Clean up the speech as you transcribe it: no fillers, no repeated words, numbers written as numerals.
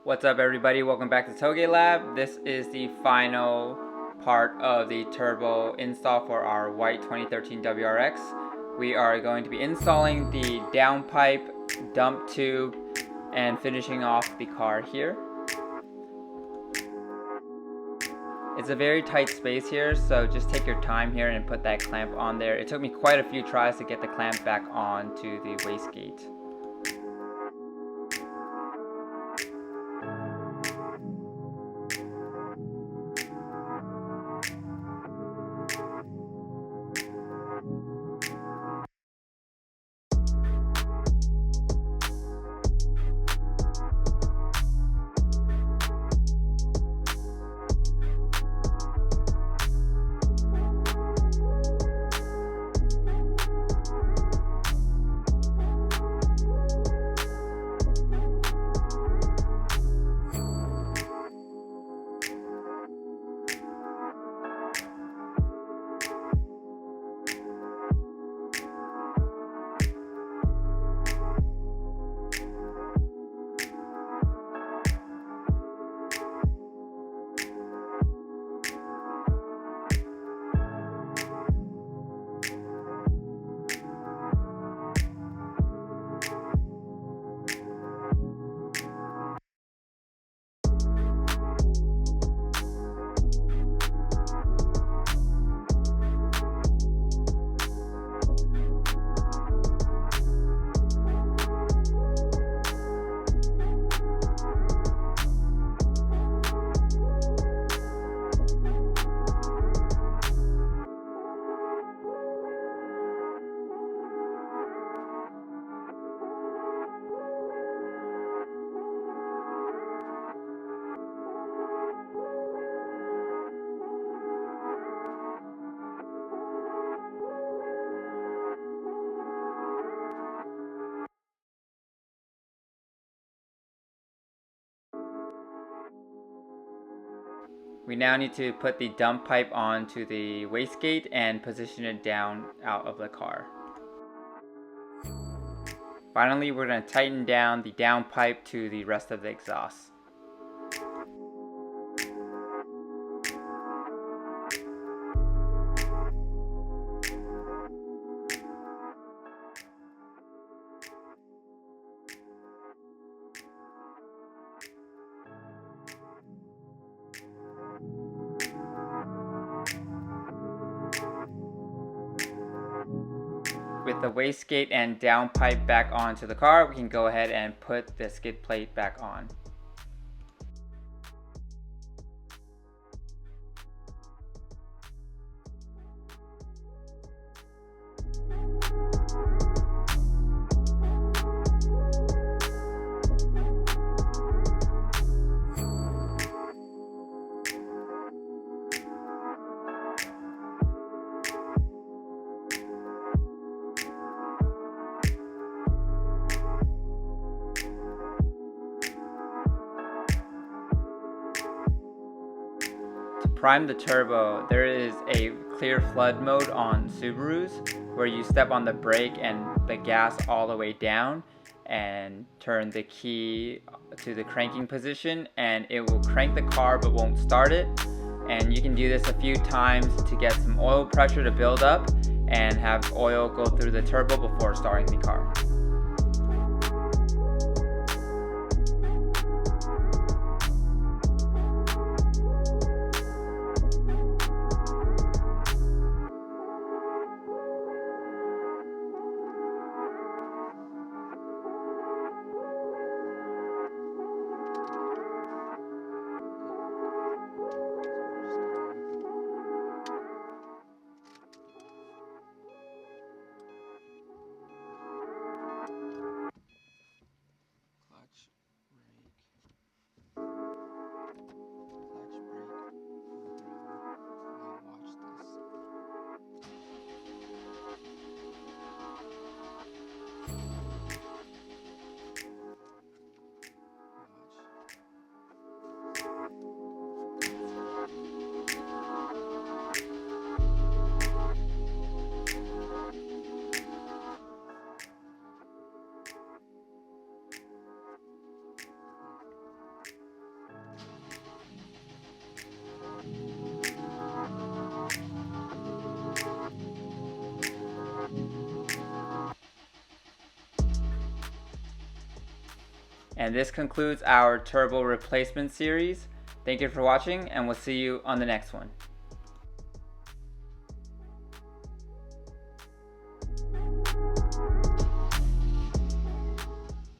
What's up everybody, welcome back to Toge Lab. This is the final part of the turbo install for our white 2013 WRX. We are going to be installing the downpipe, dump tube, and finishing off the car here. It's a very tight space here, so just take your time here and put that clamp on there. It took me quite a few tries to get the clamp back on to the wastegate. We now need to put the dump pipe onto the wastegate and position it down out of the car. Finally, we're going to tighten down the down pipe to the rest of the exhaust. With the wastegate and downpipe back onto the car, we can go ahead and put the skid plate back on. To prime the turbo, there is a clear flood mode on Subarus where you step on the brake and the gas all the way down and turn the key to the cranking position, and it will crank the car but won't start it. And you can do this a few times to get some oil pressure to build up and have oil go through the turbo before starting the car. And this concludes our turbo replacement series. Thank you for watching, and we'll see you on the next one.